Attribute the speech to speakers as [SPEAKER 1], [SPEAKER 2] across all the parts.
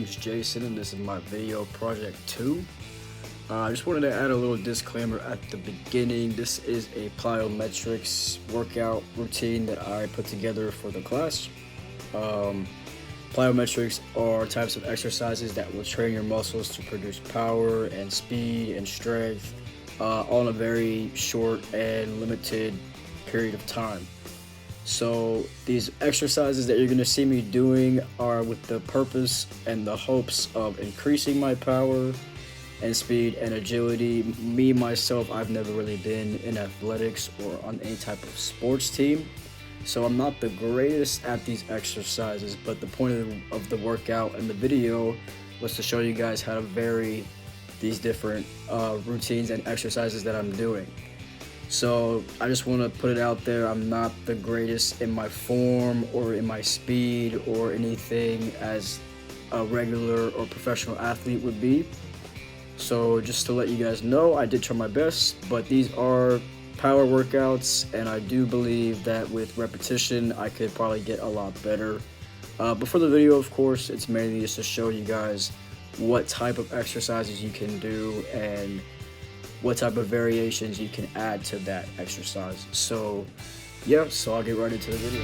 [SPEAKER 1] name's Jason and this is my video project 2. I just wanted to add a little disclaimer at the beginning. This is a plyometrics workout routine that I put together for the class. Plyometrics are types of exercises that will train your muscles to produce power and speed and strength all in a very short and limited period of time. So these exercises that you're going to see me doing are with the purpose and the hopes of increasing my power and speed and agility. Me, myself, I've never really been in athletics or on any type of sports team. So I'm not the greatest at these exercises, but the point of the workout and the video was to show you guys how to vary these different routines and exercises that I'm doing. So I just want to put it out there, I'm not the greatest in my form or in my speed or anything as a regular or professional athlete would be. So just to let you guys know, I did try my best, but these are power workouts and I do believe that with repetition I could probably get a lot better. But for the video, of course, it's mainly just to show you guys what type of exercises you can do and what type of variations you can add to that exercise. So yeah, so I'll get right into the video.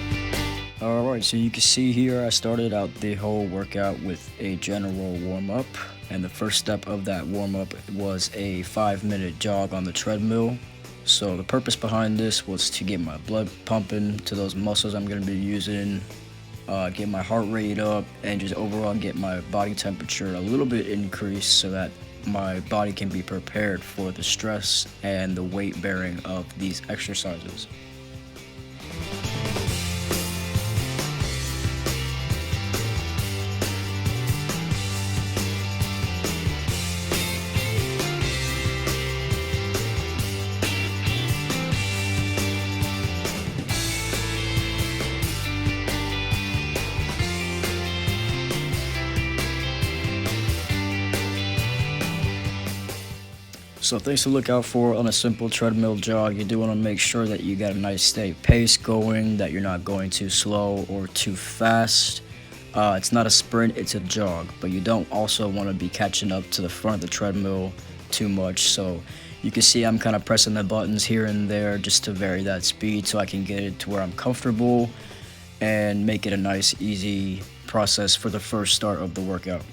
[SPEAKER 1] Alright, so you can see here I started out the whole workout with a general warm-up, and the first step of that warm-up was a 5-minute jog on the treadmill. So the purpose behind this was to get my blood pumping to those muscles I'm going to be using, get my heart rate up, and just overall get my body temperature a little bit increased so that my body can be prepared for the stress and the weight bearing of these exercises. So things to look out for on a simple treadmill jog. You do want to make sure that you got a nice steady pace going, that you're not going too slow or too fast. It's not a sprint, it's a jog, but you don't also want to be catching up to the front of the treadmill too much. So you can see I'm kind of pressing the buttons here and there just to vary that speed so I can get it to where I'm comfortable and make it a nice, easy process for the first start of the workout.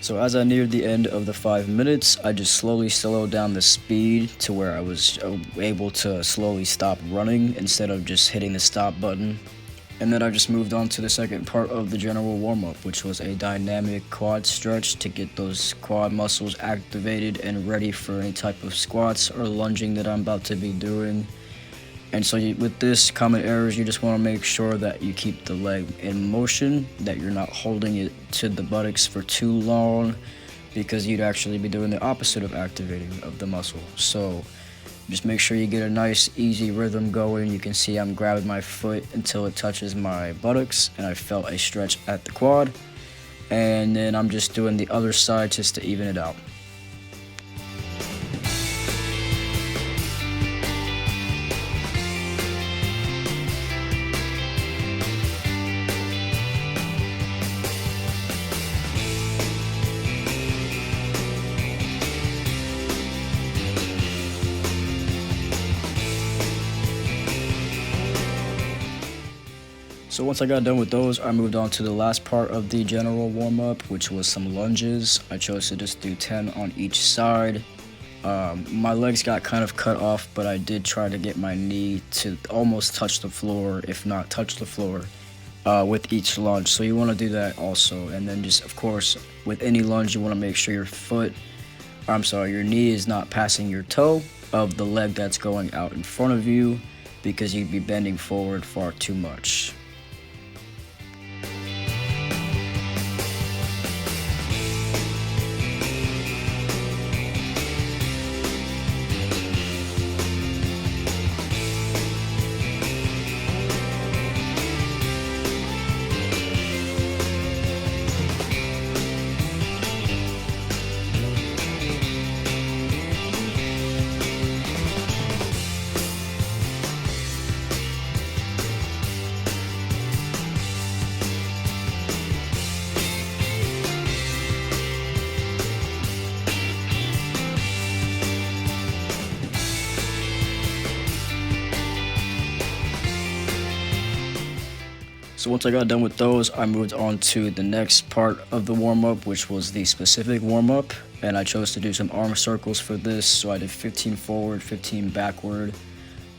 [SPEAKER 1] So as I neared the end of the 5 minutes, I just slowly slowed down the speed to where I was able to slowly stop running instead of just hitting the stop button. And then I just moved on to the second part of the general warm-up, which was a dynamic quad stretch to get those quad muscles activated and ready for any type of squats or lunging that I'm about to be doing. And so with this, common errors, you just want to make sure that you keep the leg in motion, that you're not holding it to the buttocks for too long, because you'd actually be doing the opposite of activating of the muscle. So just make sure you get a nice, easy rhythm going. You can see I'm grabbing my foot until it touches my buttocks, and I felt a stretch at the quad. And then I'm just doing the other side just to even it out. So once I got done with those, I moved on to the last part of the general warm-up, which was some lunges. I chose to just do 10 on each side. My legs got kind of cut off, but I did try to get my knee to almost touch the floor, if not touch the floor, with each lunge. So you want to do that also. And then just, of course, with any lunge, you want to make sure your knee is not passing your toe of the leg that's going out in front of you, because you'd be bending forward far too much. So once I got done with those, I moved on to the next part of the warm-up, which was the specific warm-up, and I chose to do some arm circles for this. So I did 15 forward, 15 backward.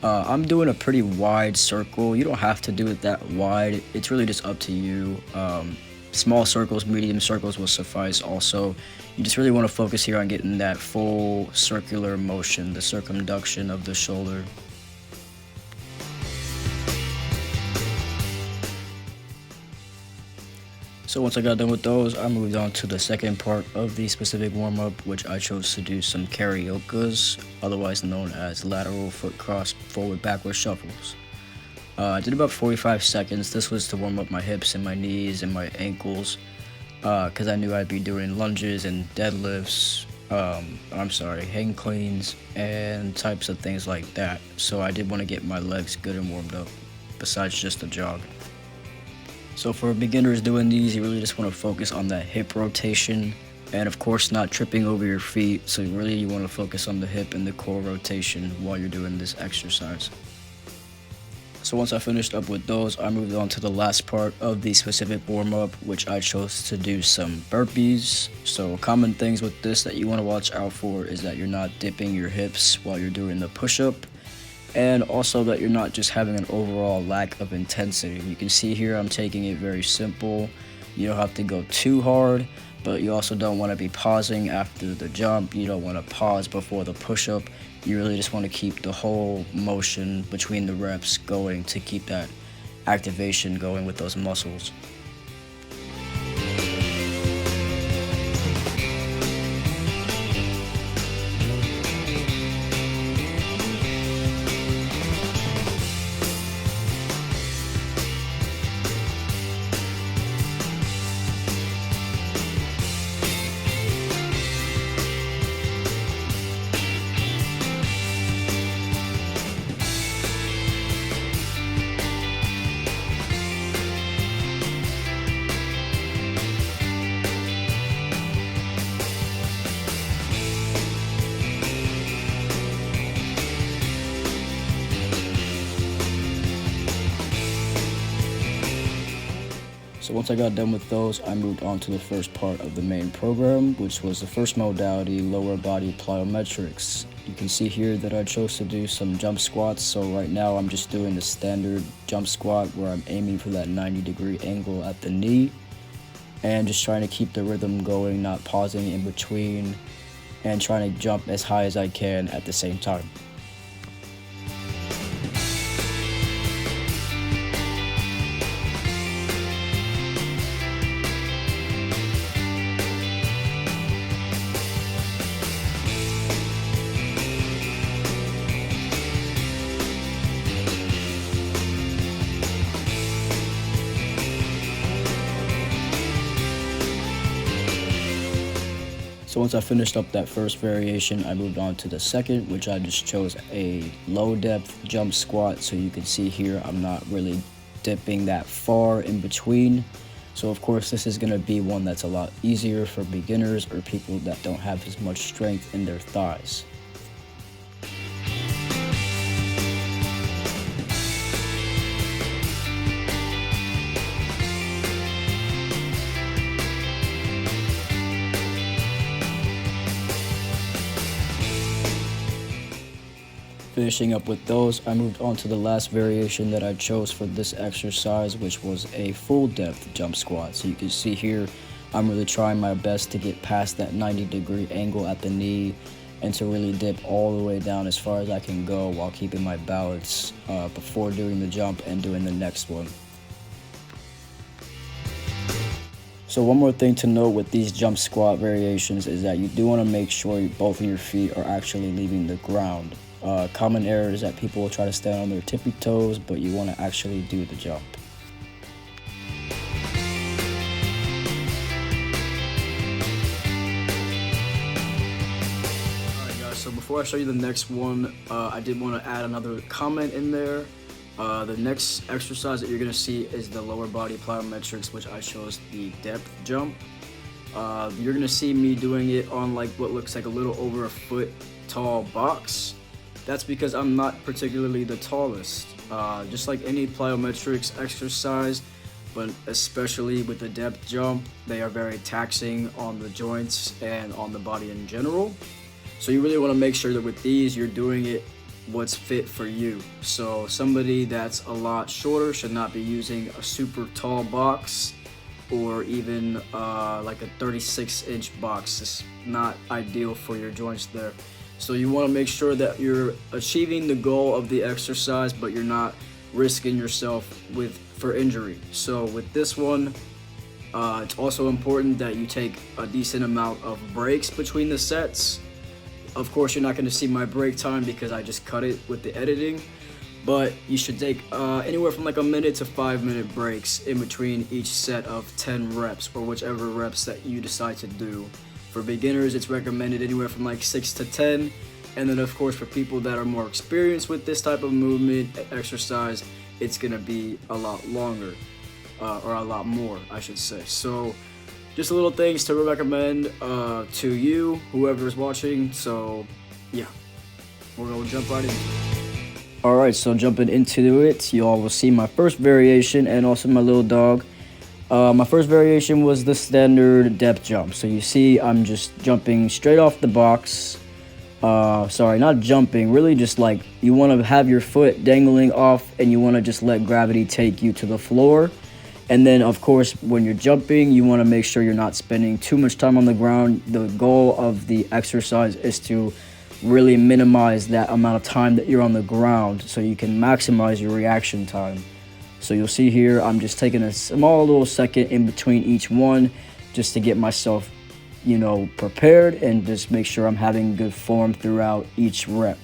[SPEAKER 1] I'm doing a pretty wide circle. You don't have to do it that wide. It's really just up to you. Small circles, medium circles will suffice also. You just really want to focus here on getting that full circular motion, the circumduction of the shoulder. So once I got done with those, I moved on to the second part of the specific warm-up, which I chose to do some cariokas, otherwise known as lateral foot cross forward backward shuffles. I did about 45 seconds. This was to warm up my hips and my knees and my ankles, because I knew I'd be doing lunges and deadlifts, hang cleans, and types of things like that. So I did want to get my legs good and warmed up, besides just a jog. So for beginners doing these, you really just want to focus on that hip rotation, and of course not tripping over your feet. So really you want to focus on the hip and the core rotation while you're doing this exercise. So once I finished up with those, I moved on to the last part of the specific warm-up, which I chose to do some burpees. So common things with this that you want to watch out for is that you're not dipping your hips while you're doing the push-up, and also that you're not just having an overall lack of intensity. You can see here I'm taking it very simple. You don't have to go too hard, but you also don't want to be pausing after the jump. You don't want to pause before the push-up. You really just want to keep the whole motion between the reps going to keep that activation going with those muscles. So once I got done with those, I moved on to the first part of the main program, which was the first modality, lower body plyometrics. You can see here that I chose to do some jump squats. So right now I'm just doing the standard jump squat where I'm aiming for that 90-degree angle at the knee and just trying to keep the rhythm going, not pausing in between, and trying to jump as high as I can at the same time. So once I finished up that first variation, I moved on to the second, which I just chose a low depth jump squat. So you can see here, I'm not really dipping that far in between. So of course, this is gonna be one that's a lot easier for beginners or people that don't have as much strength in their thighs. Finishing up with those, I moved on to the last variation that I chose for this exercise, which was a full depth jump squat. So you can see here, I'm really trying my best to get past that 90-degree angle at the knee and to really dip all the way down as far as I can go while keeping my balance before doing the jump and doing the next one. So one more thing to note with these jump squat variations is that you do want to make sure both of your feet are actually leaving the ground. Common error is that people will try to stand on their tippy toes, but you want to actually do the jump. Alright guys, so before I show you the next one, I did want to add another comment in there. The next exercise that you're going to see is the lower body plyometrics, which I chose the depth jump. You're going to see me doing it on like what looks like a little over a foot tall box. That's because I'm not particularly the tallest. Just like any plyometrics exercise, but especially with the depth jump, they are very taxing on the joints and on the body in general. So you really want to make sure that with these, you're doing it what's fit for you. So somebody that's a lot shorter should not be using a super tall box or even like a 36-inch box. It's not ideal for your joints there. So you want to make sure that you're achieving the goal of the exercise, but you're not risking yourself for injury. So with this one, it's also important that you take a decent amount of breaks between the sets. Of course, you're not going to see my break time because I just cut it with the editing, but you should take anywhere from like a minute to 5-minute breaks in between each set of 10 reps or whichever reps that you decide to do. For beginners, it's recommended anywhere from like 6 to 10. And then of course, for people that are more experienced with this type of movement exercise, it's gonna be a lot longer, or a lot more, I should say. So just little things to recommend to you, whoever's watching. So yeah, we're gonna jump right into it. All right, so jumping into it, you all will see my first variation and also my little dog. My first variation was the standard depth jump. So you see I'm just jumping straight off the box. Sorry, not jumping, really just like you want to have your foot dangling off and you want to just let gravity take you to the floor. And then of course, when you're jumping, you want to make sure you're not spending too much time on the ground. The goal of the exercise is to really minimize that amount of time that you're on the ground so you can maximize your reaction time. So you'll see here, I'm just taking a small little second in between each one just to get myself, prepared and just make sure I'm having good form throughout each rep.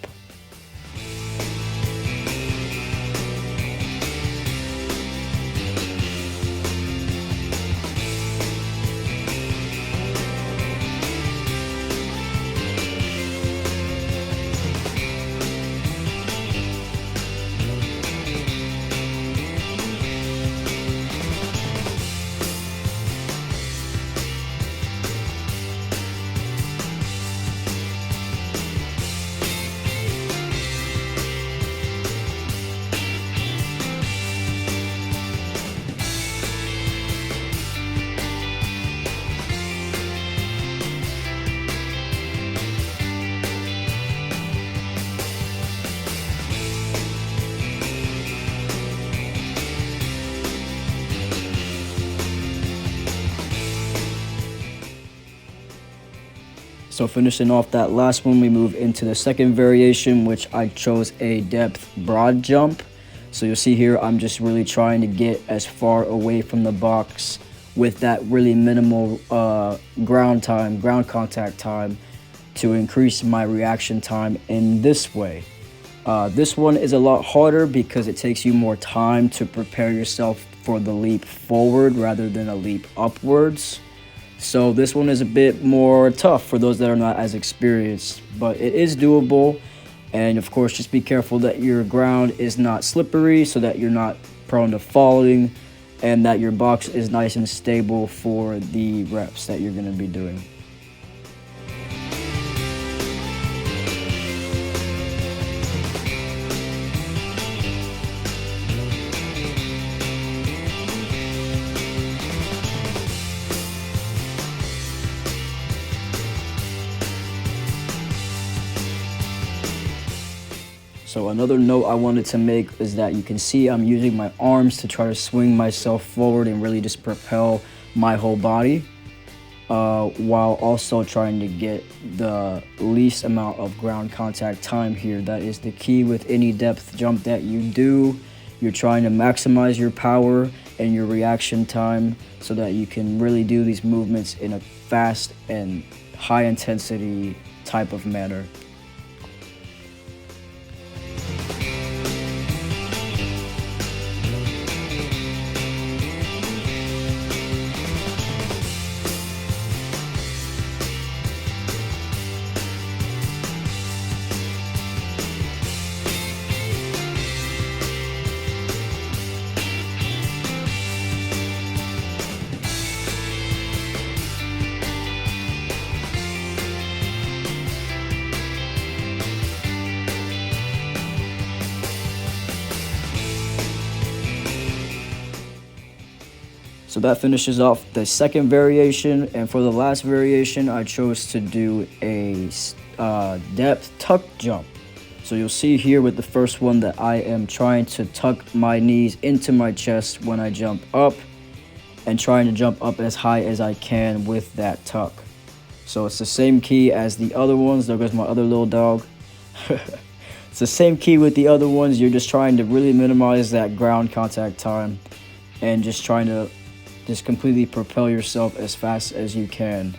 [SPEAKER 1] So finishing off that last one, we move into the second variation, which I chose a depth broad jump. So you'll see here, I'm just really trying to get as far away from the box with that really minimal ground contact time to increase my reaction time in this way. This one is a lot harder because it takes you more time to prepare yourself for the leap forward rather than a leap upwards. So this one is a bit more tough for those that are not as experienced, but it is doable. And of course, just be careful that your ground is not slippery so that you're not prone to falling, and that your box is nice and stable for the reps that you're going to be doing. So another note I wanted to make is that you can see I'm using my arms to try to swing myself forward and really just propel my whole body, while also trying to get the least amount of ground contact time here. That is the key with any depth jump that you do. You're trying to maximize your power and your reaction time so that you can really do these movements in a fast and high intensity type of manner. So that finishes off the second variation, and for the last variation, I chose to do a depth tuck jump. So you'll see here with the first one that I am trying to tuck my knees into my chest when I jump up, and trying to jump up as high as I can with that tuck. So it's the same key as the other ones. There goes my other little dog. It's the same key with the other ones. You're just trying to really minimize that ground contact time and just trying to just completely propel yourself as fast as you can.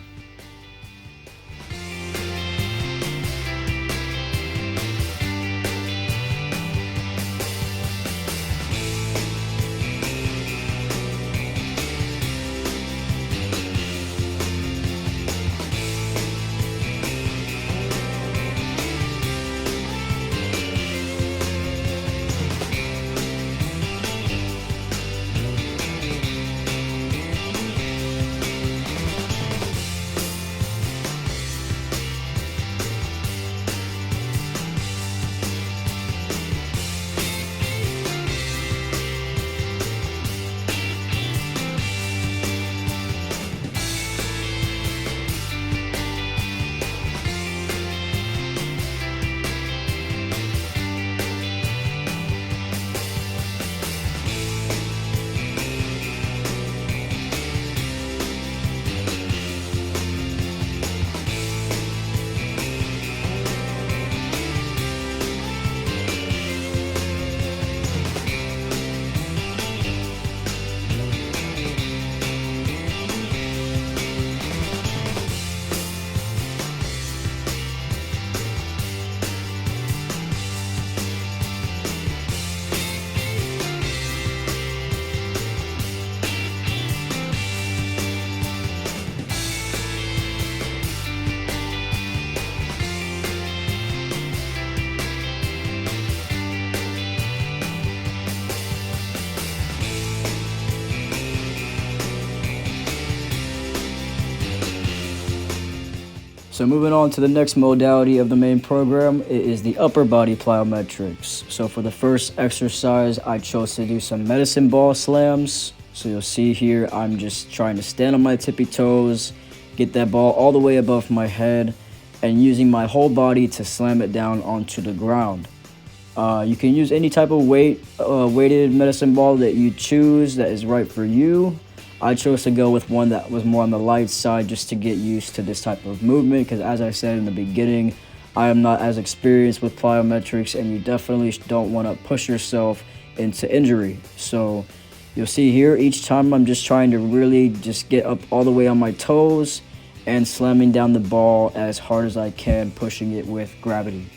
[SPEAKER 1] So moving on to the next modality of the main program, it is the upper body plyometrics. So for the first exercise, I chose to do some medicine ball slams. So you'll see here, I'm just trying to stand on my tippy toes, get that ball all the way above my head, and using my whole body to slam it down onto the ground. You can use any type of weighted medicine ball that you choose that is right for you. I chose to go with one that was more on the light side just to get used to this type of movement, because as I said in the beginning, I am not as experienced with plyometrics, and you definitely don't want to push yourself into injury. So you'll see here, each time I'm just trying to really just get up all the way on my toes and slamming down the ball as hard as I can, pushing it with gravity.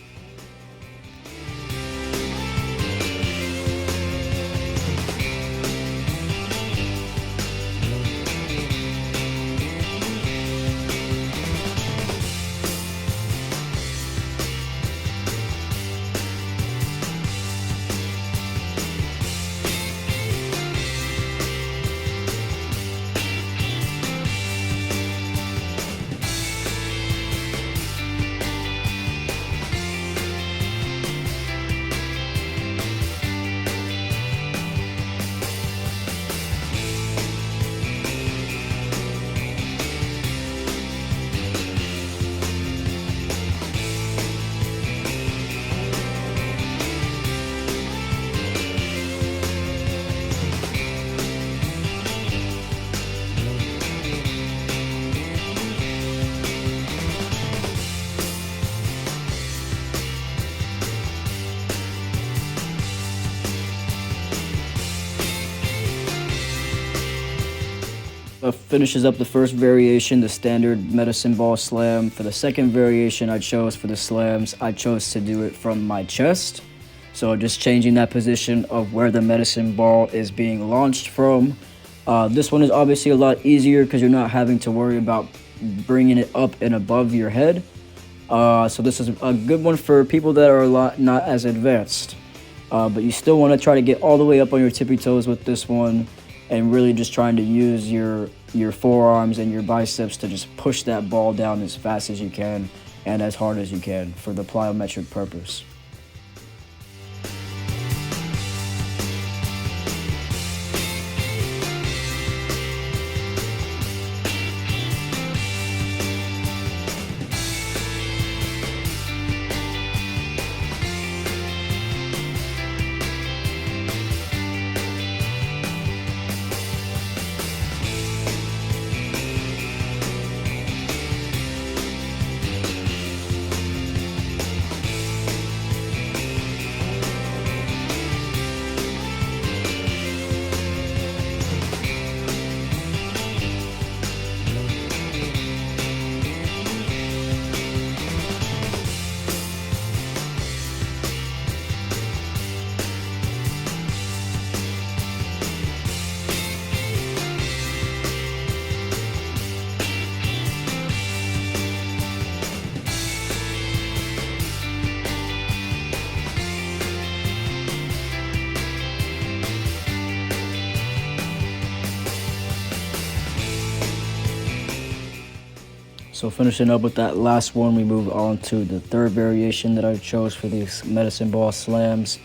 [SPEAKER 1] Finishes up the first variation, the standard medicine ball slam. For the second variation I chose for the slams, I chose to do it from my chest. So just changing that position of where the medicine ball is being launched from. This one is obviously a lot easier because you're not having to worry about bringing it up and above your head. So this is a good one for people that are not as advanced. But you still want to try to get all the way up on your tippy toes with this one, and really just trying to use your forearms and your biceps to just push that ball down as fast as you can and as hard as you can for the plyometric purpose. So finishing up with that last one, we move on to the third variation that I chose for these medicine ball slams.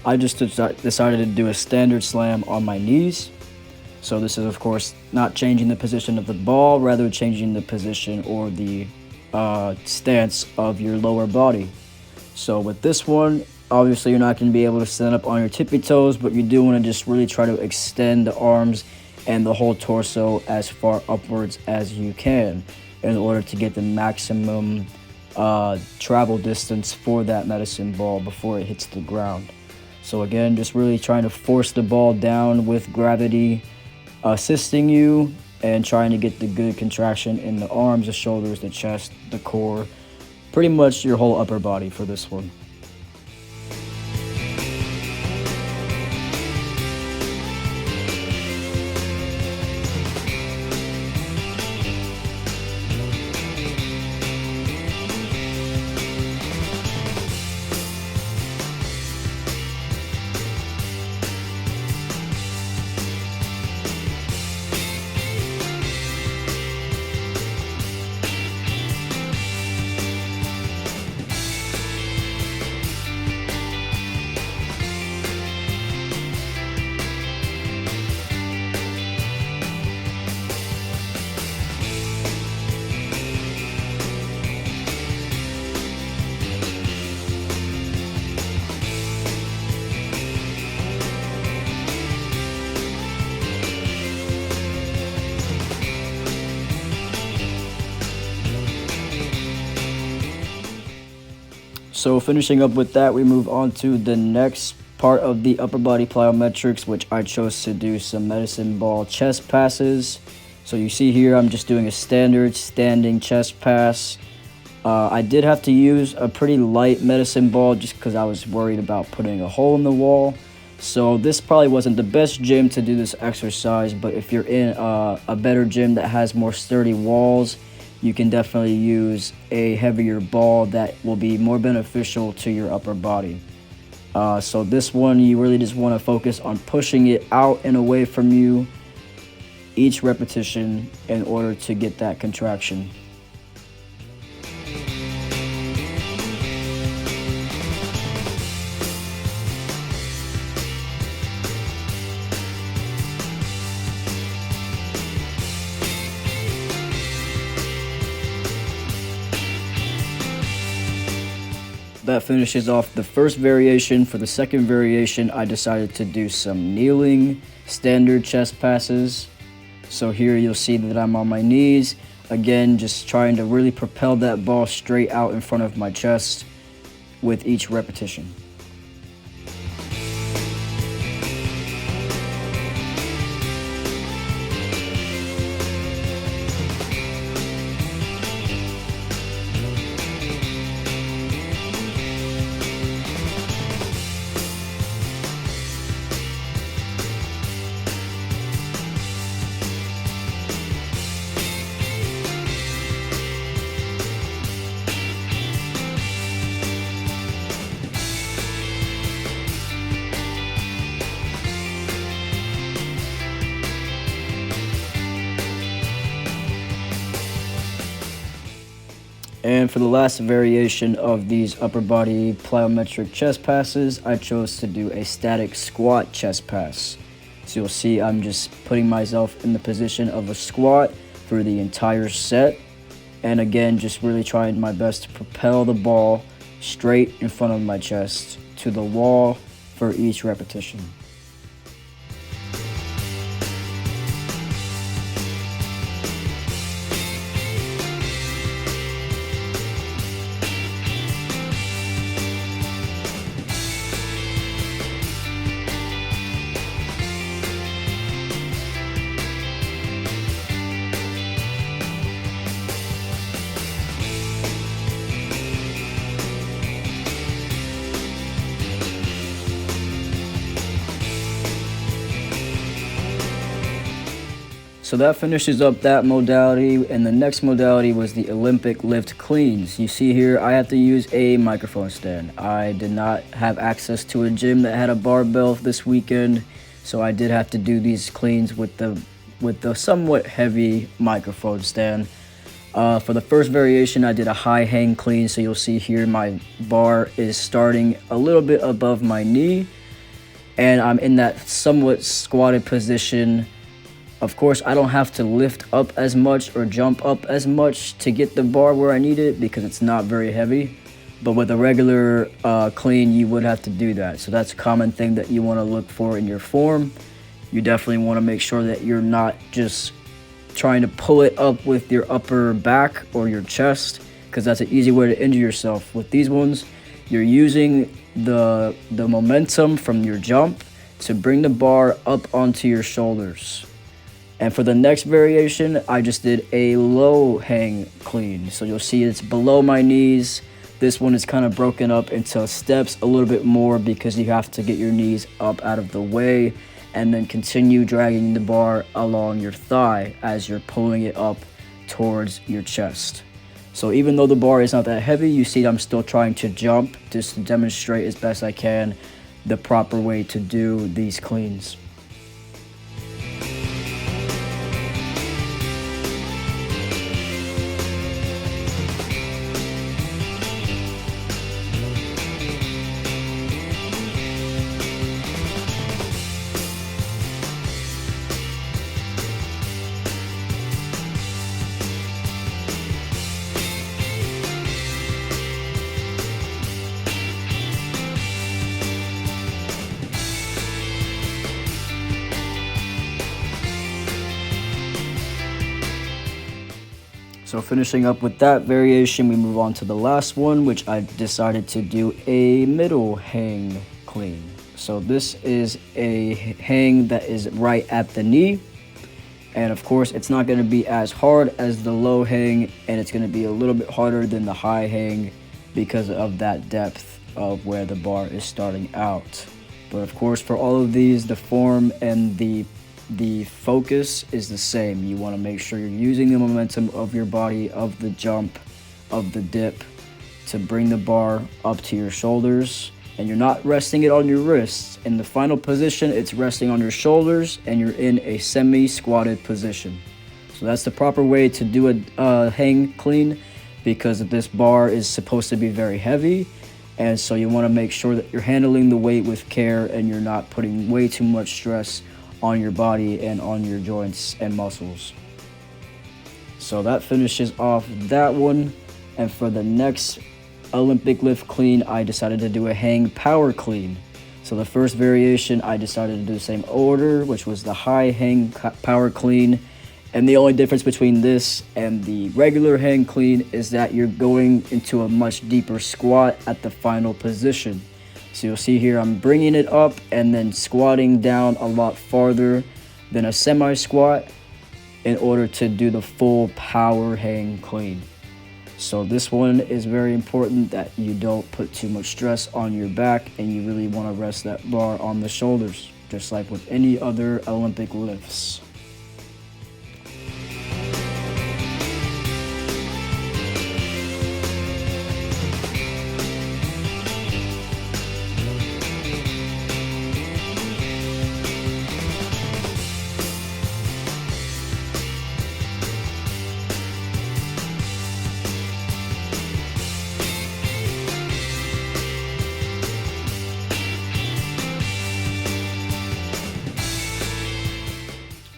[SPEAKER 1] I just decided to do a standard slam on my knees. So this is, of course, not changing the position of the ball, rather changing the position or the stance of your lower body. So with this one, obviously you're not going to be able to stand up on your tippy toes, but you do want to just really try to extend the arms and the whole torso as far upwards as you can in order to get the maximum travel distance for that medicine ball before it hits the ground. So again, just really trying to force the ball down with gravity assisting you, and trying to get the good contraction in the arms, the shoulders, the chest, the core, pretty much your whole upper body for this one. So finishing up with that, we move on to the next part of the upper body plyometrics, which I chose to do some medicine ball chest passes. So you see here, I'm just doing a standard standing chest pass. I did have to use a pretty light medicine ball just because I was worried about putting a hole in the wall. So this probably wasn't the best gym to do this exercise, but if you're in a better gym that has more sturdy walls, you can definitely use a heavier ball that will be more beneficial to your upper body. So this one, you really just want to focus on pushing it out and away from you each repetition in order to get that contraction. That finishes off the first variation. For the second variation, I decided to do some kneeling standard chest passes. So here you'll see that I'm on my knees. Again, just trying to really propel that ball straight out in front of my chest with each repetition. And for the last variation of these upper body plyometric chest passes, I chose to do a static squat chest pass. So you'll see I'm just putting myself in the position of a squat for the entire set. And again, just really trying my best to propel the ball straight in front of my chest to the wall for each repetition. So that finishes up that modality, and the next modality was the Olympic lift cleans. You see here, I have to use a microphone stand. I did not have access to a gym that had a barbell this weekend, so I did have to do these cleans with the somewhat heavy microphone stand. For the first variation, I did a high hang clean, so you'll see here my bar is starting a little bit above my knee, and I'm in that somewhat squatted position. Of course, I don't have to lift up as much or jump up as much to get the bar where I need it because it's not very heavy. But with a regular clean, you would have to do that. So that's a common thing that you want to look for in your form. You definitely want to make sure that you're not just trying to pull it up with your upper back or your chest, because that's an easy way to injure yourself. With these ones, you're using the momentum from your jump to bring the bar up onto your shoulders. And for the next variation, I just did a low hang clean. So you'll see it's below my knees. This one is kind of broken up into steps a little bit more because you have to get your knees up out of the way and then continue dragging the bar along your thigh as you're pulling it up towards your chest. So even though the bar is not that heavy, you see I'm still trying to jump just to demonstrate as best I can the proper way to do these cleans. So finishing up with that variation, we move on to the last one, which I decided to do a middle hang clean. So this is a hang that is right at the knee. And of course, it's not going to be as hard as the low hang, and it's going to be a little bit harder than the high hang because of that depth of where the bar is starting out. But of course, for all of these, the form and the focus is the same. You want to make sure you're using the momentum of your body, of the jump, of the dip, to bring the bar up to your shoulders, and you're not resting it on your wrists. In the final position, it's resting on your shoulders, and you're in a semi-squatted position. So that's the proper way to do a hang clean, because this bar is supposed to be very heavy, and so you want to make sure that you're handling the weight with care and you're not putting way too much stress on your body and on your joints and muscles. So that finishes off that one. And for the next Olympic lift clean, I decided to do a hang power clean. So the first variation, I decided to do the same order, which was the high hang power clean. And the only difference between this and the regular hang clean is that you're going into a much deeper squat at the final position. So you'll see here, I'm bringing it up and then squatting down a lot farther than a semi-squat in order to do the full power hang clean. So this one is very important that you don't put too much stress on your back, and you really want to rest that bar on the shoulders, just like with any other Olympic lifts.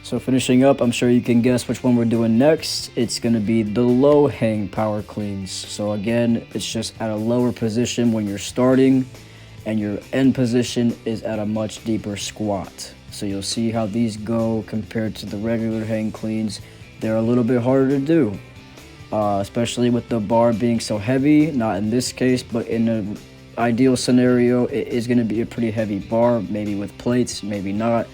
[SPEAKER 1] So finishing up, I'm sure you can guess which one we're doing next. It's going to be the low hang power cleans. So again, it's just at a lower position when you're starting, and your end position is at a much deeper squat. So you'll see how these go compared to the regular hang cleans. They're a little bit harder to do, especially with the bar being so heavy. Not in this case, but in an ideal scenario, it is going to be a pretty heavy bar, maybe with plates, maybe not.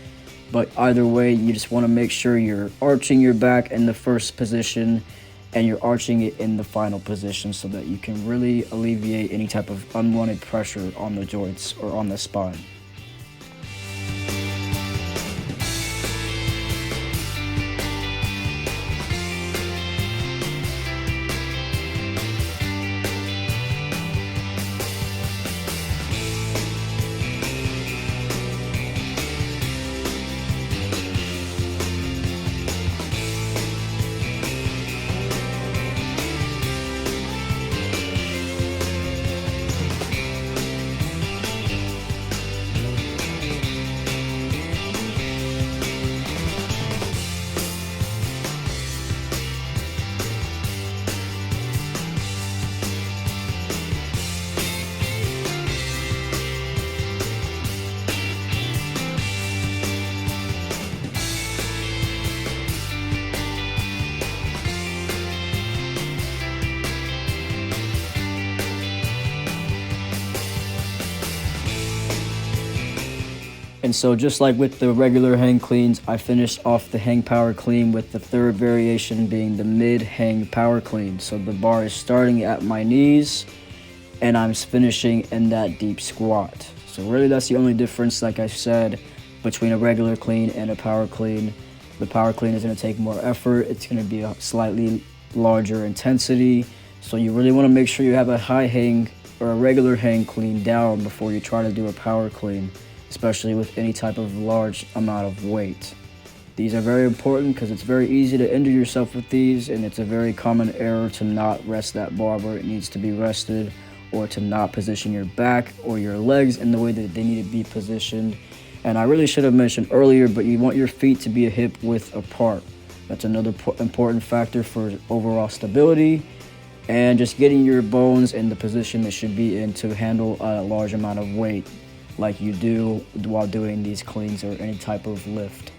[SPEAKER 1] But either way, you just want to make sure you're arching your back in the first position and you're arching it in the final position, so that you can really alleviate any type of unwanted pressure on the joints or on the spine. And so just like with the regular hang cleans, I finished off the hang power clean with the third variation being the mid hang power clean. So the bar is starting at my knees and I'm finishing in that deep squat. So really that's the only difference, like I said, between a regular clean and a power clean. The power clean is going to take more effort. It's going to be a slightly larger intensity. So you really want to make sure you have a high hang or a regular hang clean down before you try to do a power clean, especially with any type of large amount of weight. These are very important because it's very easy to injure yourself with these, and it's a very common error to not rest that bar where it needs to be rested, or to not position your back or your legs in the way that they need to be positioned. And I really should have mentioned earlier, but you want your feet to be a hip width apart. That's another important factor for overall stability and just getting your bones in the position they should be in to handle a large amount of weight like you do while doing these cleans or any type of lift.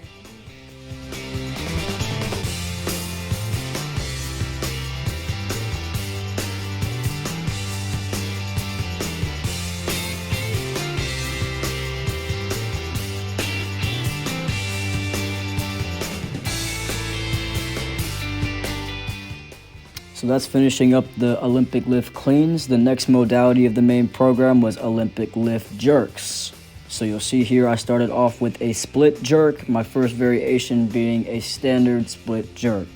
[SPEAKER 1] So that's finishing up the Olympic lift cleans. The next modality of the main program was Olympic lift jerks. So you'll see here I started off with a split jerk, my first variation being a standard split jerk.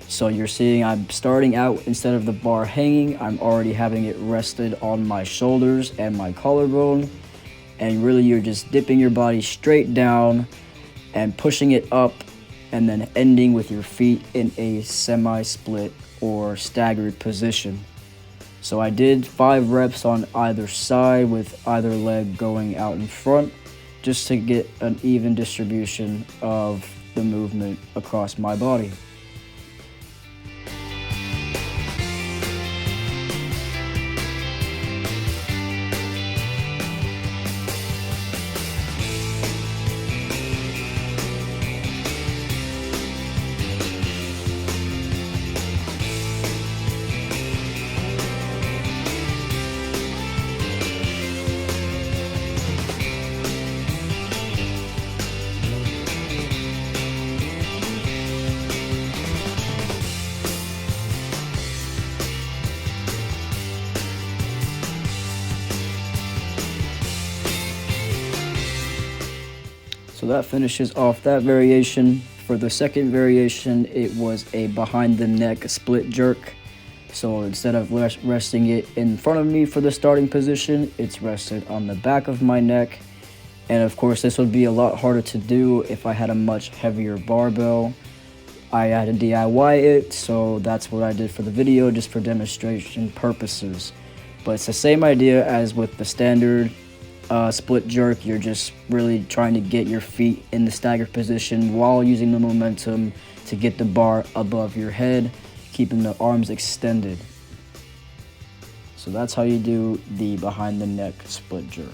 [SPEAKER 1] So you're seeing I'm starting out, instead of the bar hanging, I'm already having it rested on my shoulders and my collarbone. And really you're just dipping your body straight down and pushing it up, and then ending with your feet in a semi-split or staggered position. So I did 5 reps on either side with either leg going out in front, just to get an even distribution of the movement across my body. So that finishes off that variation. For the second variation, it was a behind the neck split jerk. So instead of resting it in front of me for the starting position, it's rested on the back of my neck. And of course, this would be a lot harder to do if I had a much heavier barbell. I had to DIY it, so that's what I did for the video, just for demonstration purposes. But it's the same idea as with the standard split jerk. You're just really trying to get your feet in the staggered position while using the momentum to get the bar above your head, keeping the arms extended. So that's how you do the behind the neck split jerk.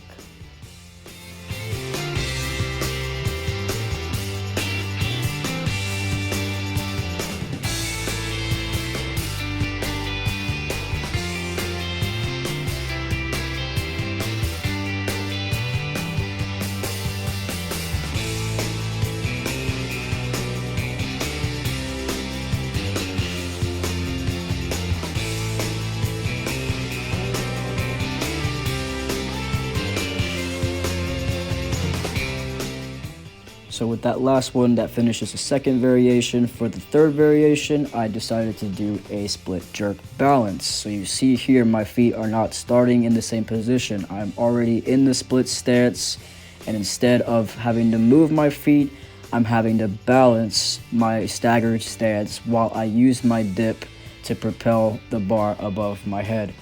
[SPEAKER 1] So with that last one, that finishes the second variation. For the third variation, I decided to do a split jerk balance. So you see here, my feet are not starting in the same position. I'm already in the split stance, and instead of having to move my feet, I'm having to balance my staggered stance while I use my dip to propel the bar above my head.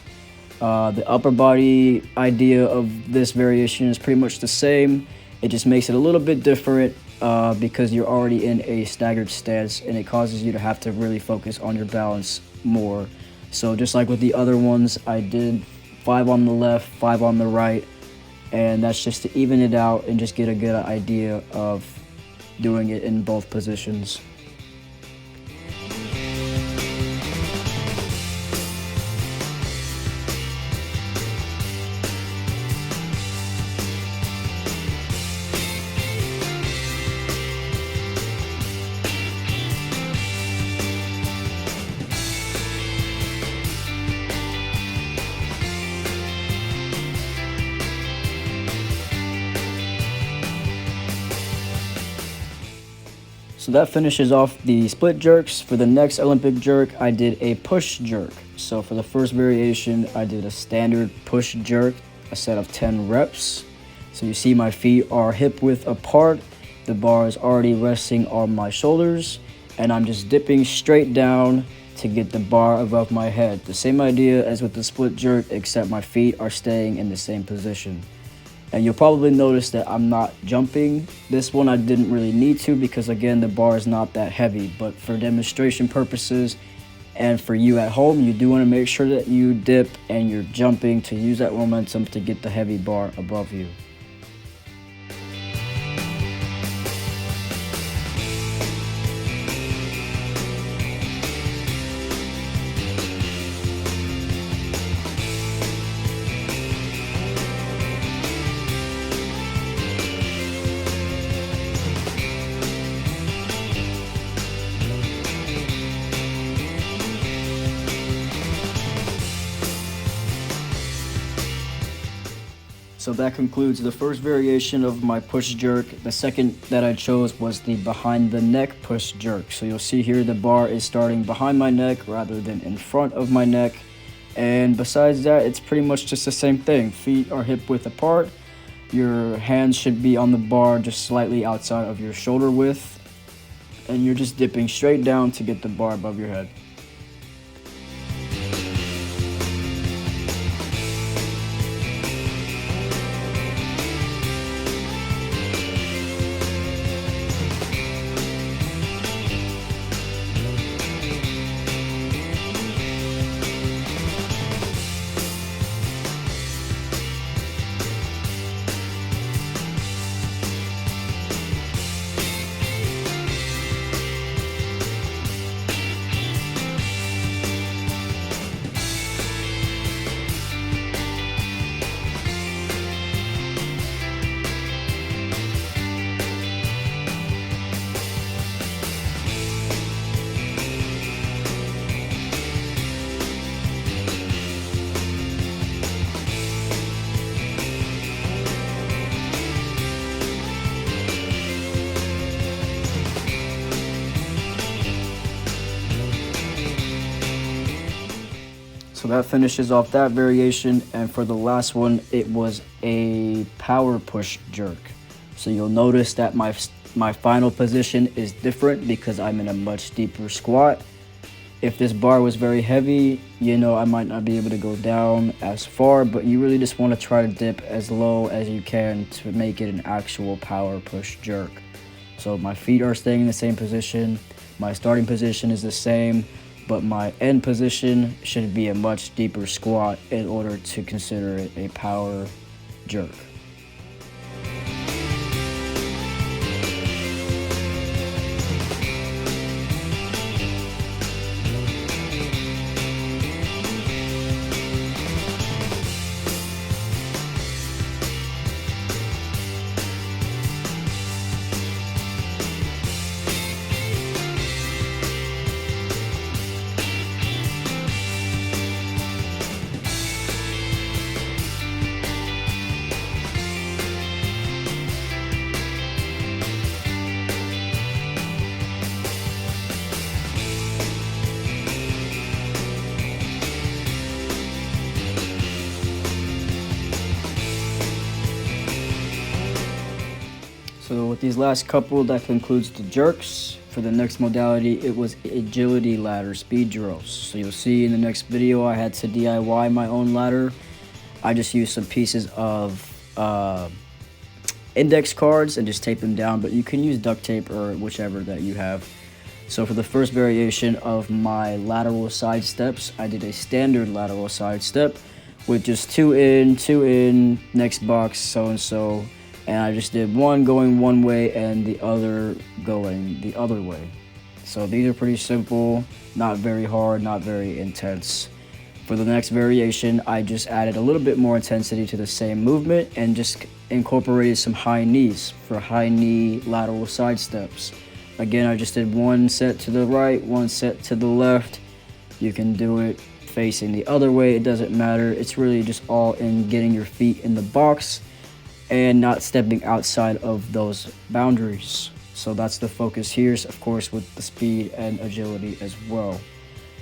[SPEAKER 1] The upper body idea of this variation is pretty much the same. It just makes it a little bit different because you're already in a staggered stance, and it causes you to have to really focus on your balance more. So just like with the other ones, I did 5 on the left, 5 on the right, and that's just to even it out and just get a good idea of doing it in both positions. So that finishes off the split jerks. For the next Olympic jerk, I did a push jerk. So for the first variation, I did a standard push jerk, a set of 10 reps. So you see my feet are hip width apart, the bar is already resting on my shoulders, and I'm just dipping straight down to get the bar above my head. The same idea as with the split jerk, except my feet are staying in the same position. And you'll probably notice that I'm not jumping. This one I didn't really need to, because again, the bar is not that heavy. But for demonstration purposes and for you at home, you do want to make sure that you dip and you're jumping to use that momentum to get the heavy bar above you. So that concludes the first variation of my push jerk. The second that I chose was the behind the neck push jerk. So you'll see here the bar is starting behind my neck rather than in front of my neck. And besides that, it's pretty much just the same thing. Feet are hip width apart. Your hands should be on the bar just slightly outside of your shoulder width. And you're just dipping straight down to get the bar above your head. So that finishes off that variation, and for the last one, it was a power push jerk. So you'll notice that my final position is different because I'm in a much deeper squat. If this bar was very heavy, I might not be able to go down as far, but you really just want to try to dip as low as you can to make it an actual power push jerk. So my feet are staying in the same position, my starting position is the same, but my end position should be a much deeper squat in order to consider it a power jerk. So with these last couple, that concludes the jerks. For the next modality, it was agility ladder speed drills. So you'll see in the next video, I had to DIY my own ladder. I just used some pieces of index cards and just tape them down, but you can use duct tape or whichever that you have. So for the first variation of my lateral side steps, I did a standard lateral side step with just 2 in, next box, so-and-so. And I just did one going one way and the other going the other way. So these are pretty simple, not very hard, not very intense. For the next variation, I just added a little bit more intensity to the same movement and just incorporated some high knees for high knee lateral side steps. Again, I just did one set to the right, one set to the left. You can do it facing the other way, it doesn't matter. It's really just all in getting your feet in the box and not stepping outside of those boundaries. So that's the focus here, of course, with the speed and agility as well.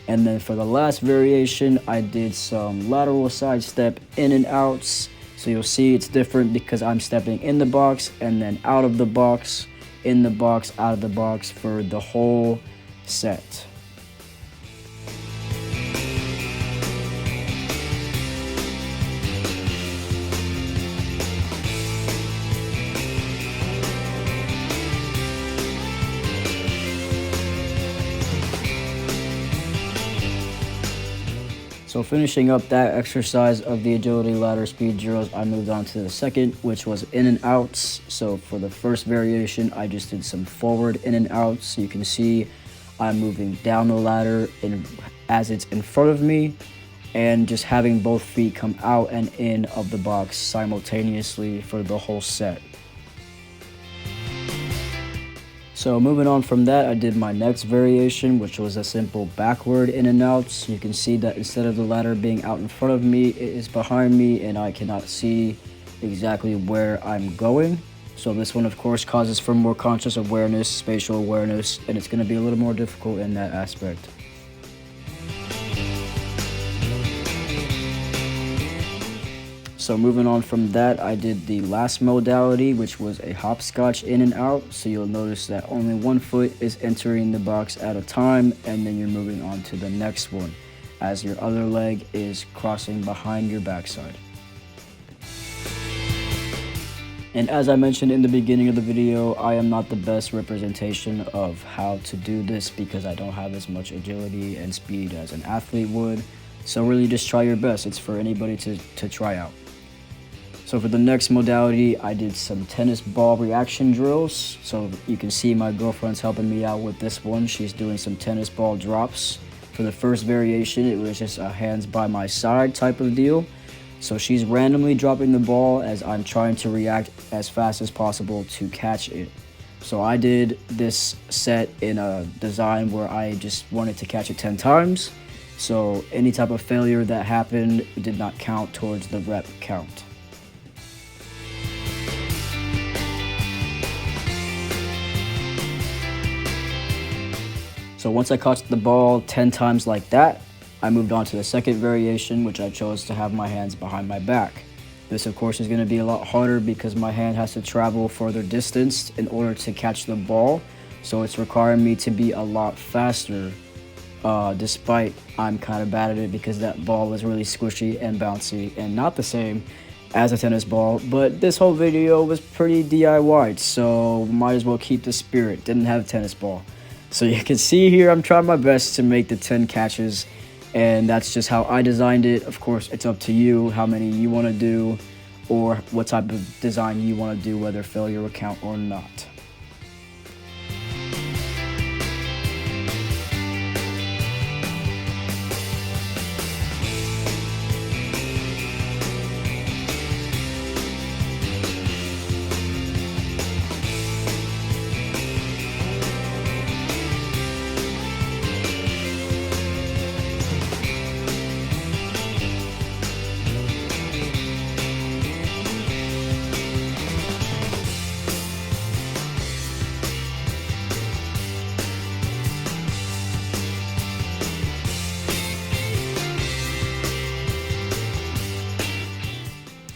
[SPEAKER 1] And then for the last variation, I did some lateral side step in and outs. So you'll see it's different because I'm stepping in the box and then out of the box, in the box, out of the box for the whole set. So finishing up that exercise of the agility ladder speed drills, I moved on to the second, which was in and outs. So for the first variation, I just did some forward in and outs. So you can see I'm moving down the ladder as it's in front of me and just having both feet come out and in of the box simultaneously for the whole set. So moving on from that, I did my next variation, which was a simple backward in and outs. You can see that instead of the ladder being out in front of me, it is behind me and I cannot see exactly where I'm going. So this one, of course, causes for more conscious awareness, spatial awareness, and it's going to be a little more difficult in that aspect. So moving on from that, I did the last modality, which was a hopscotch in and out. So you'll notice that only one foot is entering the box at a time, and then you're moving on to the next one as your other leg is crossing behind your backside. And as I mentioned in the beginning of the video, I am not the best representation of how to do this because I don't have as much agility and speed as an athlete would. So really just try your best. It's for anybody to try out. So for the next modality, I did some tennis ball reaction drills. So you can see my girlfriend's helping me out with this one. She's doing some tennis ball drops. For the first variation, it was just a hands by my side type of deal. So she's randomly dropping the ball as I'm trying to react as fast as possible to catch it. So I did this set in a design where I just wanted to catch it 10 times. So any type of failure that happened did not count towards the rep count. So once I caught the ball 10 times like that, I moved on to the second variation, which I chose to have my hands behind my back. This, of course, is going to be a lot harder because my hand has to travel further distance in order to catch the ball. So it's requiring me to be a lot faster, despite I'm kind of bad at it because that ball is really squishy and bouncy and not the same as a tennis ball. But this whole video was pretty DIY, so might as well keep the spirit. Didn't have a tennis ball. So you can see here, I'm trying my best to make the 10 catches, and that's just how I designed it. Of course, it's up to you how many you want to do or what type of design you want to do, whether failure will count or not.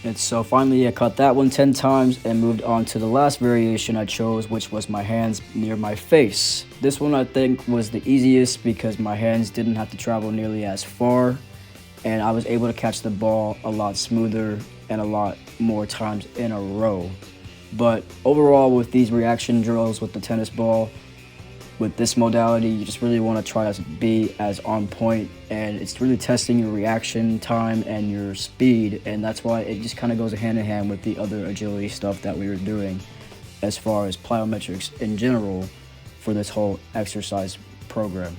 [SPEAKER 1] And so finally I caught that one 10 times and moved on to the last variation I chose, which was my hands near my face. This one I think was the easiest because my hands didn't have to travel nearly as far, and I was able to catch the ball a lot smoother and a lot more times in a row. But overall, with these reaction drills with the tennis ball, with this modality, you just really want to try to be as on point, and it's really testing your reaction time and your speed, and that's why it just kind of goes hand in hand with the other agility stuff that we were doing as far as plyometrics in general for this whole exercise program.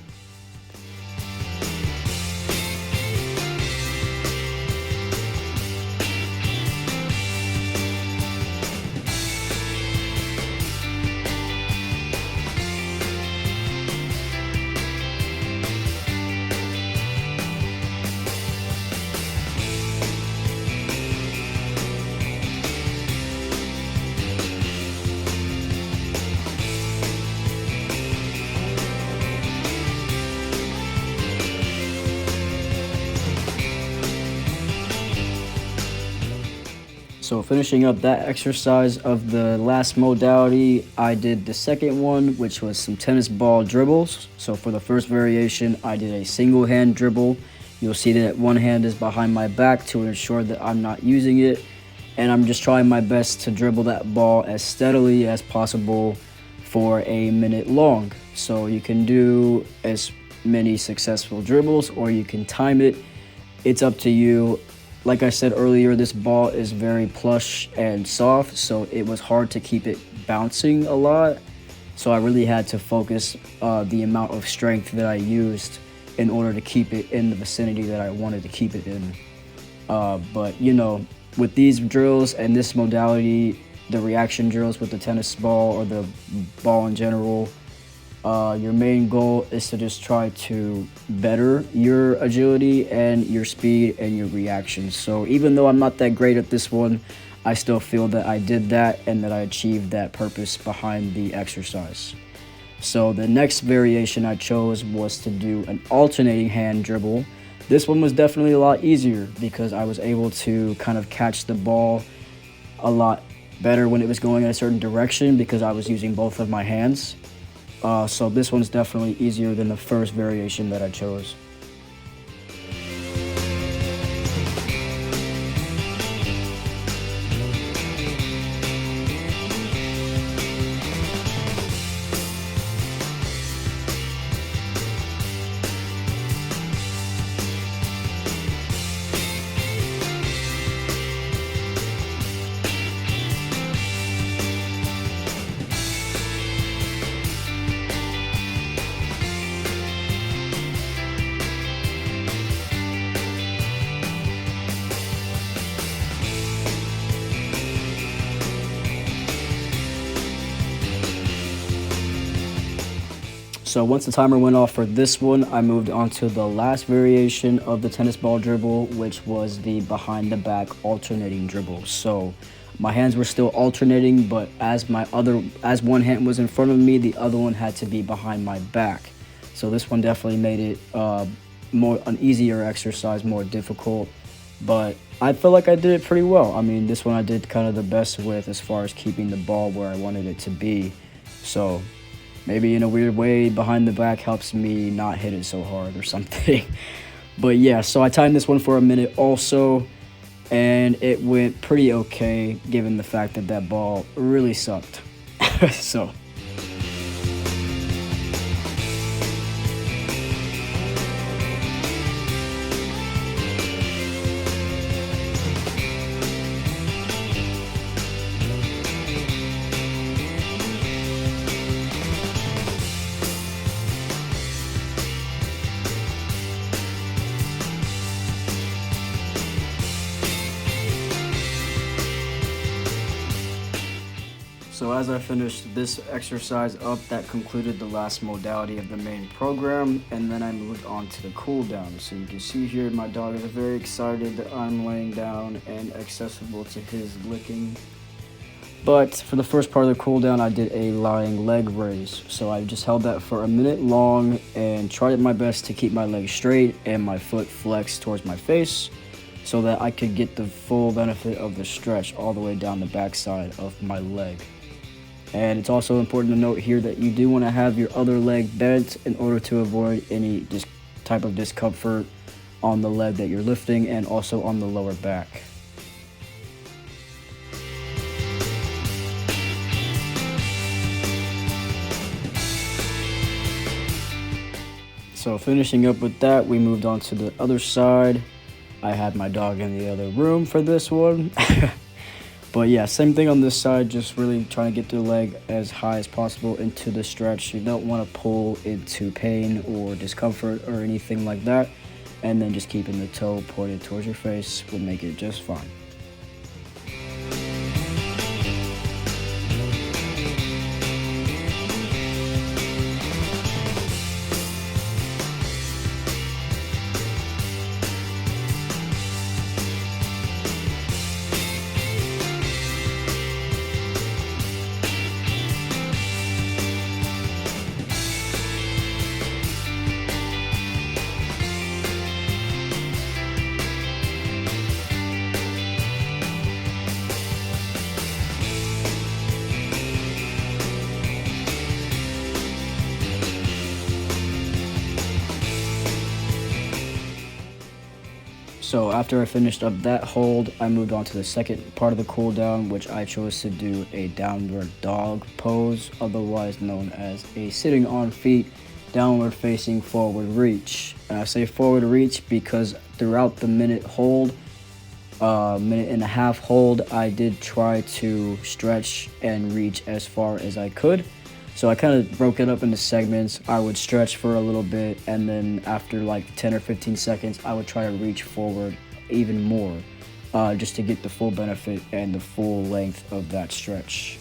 [SPEAKER 1] So finishing up that exercise of the last modality, I did the second one, which was some tennis ball dribbles. So for the first variation, I did a single hand dribble. You'll see that one hand is behind my back to ensure that I'm not using it. And I'm just trying my best to dribble that ball as steadily as possible for a minute long. So you can do as many successful dribbles or you can time it. It's up to you. Like I said earlier, this ball is very plush and soft, so it was hard to keep it bouncing a lot. So I really had to focus the amount of strength that I used in order to keep it in the vicinity that I wanted to keep it in. But you know, with these drills and this modality, the reaction drills with the tennis ball or the ball in general, your main goal is to just try to better your agility and your speed and your reactions. So even though I'm not that great at this one, I still feel that I did that and that I achieved that purpose behind the exercise. So the next variation I chose was to do an alternating hand dribble. This one was definitely a lot easier because I was able to kind of catch the ball a lot better when it was going in a certain direction because I was using both of my hands. So this one's definitely easier than the first variation that I chose. So once the timer went off for this one, I moved on to the last variation of the tennis ball dribble, which was the behind the back alternating dribble. So my hands were still alternating, but as one hand was in front of me, the other one had to be behind my back. So this one definitely made it an easier exercise, more difficult, but I feel like I did it pretty well. I mean, this one I did kind of the best with as far as keeping the ball where I wanted it to be. So maybe in a weird way, behind the back helps me not hit it so hard or something. But yeah, so I timed this one for a minute also, and it went pretty okay given the fact that that ball really sucked. So So as I finished this exercise up, that concluded the last modality of the main program, and then I moved on to the cool down. So you can see here my dog is very excited that I'm laying down and accessible to his licking. But for the first part of the cool down, I did a lying leg raise. So I just held that for a minute long and tried my best to keep my leg straight and my foot flexed towards my face so that I could get the full benefit of the stretch all the way down the backside of my leg. And it's also important to note here that you do want to have your other leg bent in order to avoid any type of discomfort on the leg that you're lifting and also on the lower back. So finishing up with that, we moved on to the other side. I had my dog in the other room for this one. But yeah, same thing on this side, just really trying to get the leg as high as possible into the stretch. You don't want to pull into pain or discomfort or anything like that. And then just keeping the toe pointed towards your face will make it just fine. So after I finished up that hold, I moved on to the second part of the cool down, which I chose to do a downward dog pose, otherwise known as a sitting on feet, downward facing forward reach. And I say forward reach because throughout the minute and a half hold, I did try to stretch and reach as far as I could. So I kind of broke it up into segments. I would stretch for a little bit, and then after like 10 or 15 seconds, I would try to reach forward even more, just to get the full benefit and the full length of that stretch.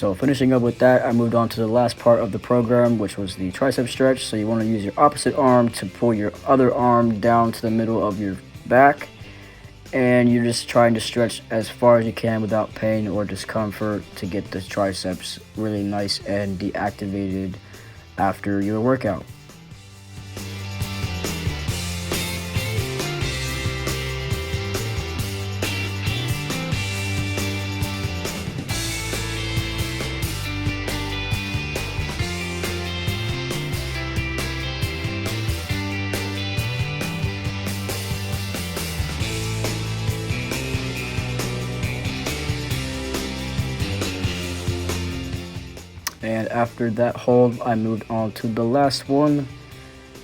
[SPEAKER 1] So finishing up with that, I moved on to the last part of the program, which was the tricep stretch. So you want to use your opposite arm to pull your other arm down to the middle of your back, and you're just trying to stretch as far as you can without pain or discomfort to get the triceps really nice and deactivated after your workout. And after that hold, I moved on to the last one.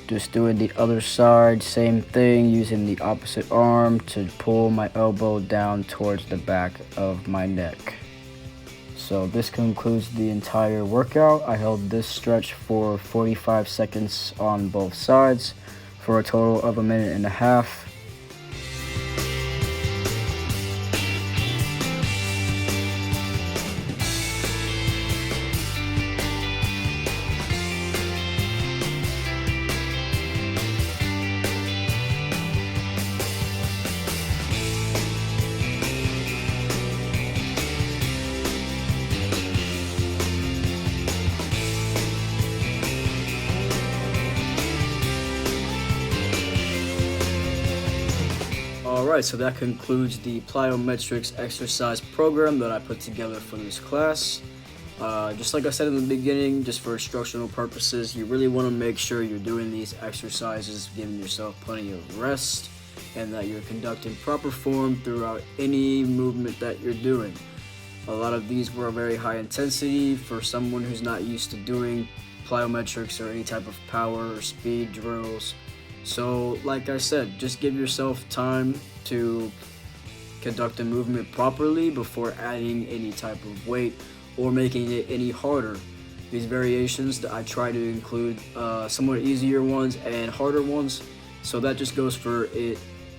[SPEAKER 1] Just doing the other side, same thing, using the opposite arm to pull my elbow down towards the back of my neck. So this concludes the entire workout. I held this stretch for 45 seconds on both sides for a total of 1.5 minutes. Alright, so that concludes the plyometrics exercise program that I put together for this class. Just like I said in the beginning, just for instructional purposes, you really want to make sure you're doing these exercises, giving yourself plenty of rest, and that you're conducting proper form throughout any movement that you're doing. A lot of these were very high intensity for someone who's not used to doing plyometrics or any type of power or speed drills. So like I said, just give yourself time to conduct a movement properly before adding any type of weight or making it any harder. These variations that I try to include somewhat easier ones and harder ones, so that just goes for it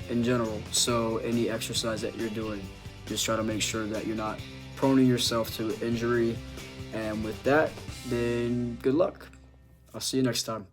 [SPEAKER 1] in general. So any exercise that you're doing, just try to make sure that you're not proning yourself to injury. And with that, then good luck. I'll see you next time.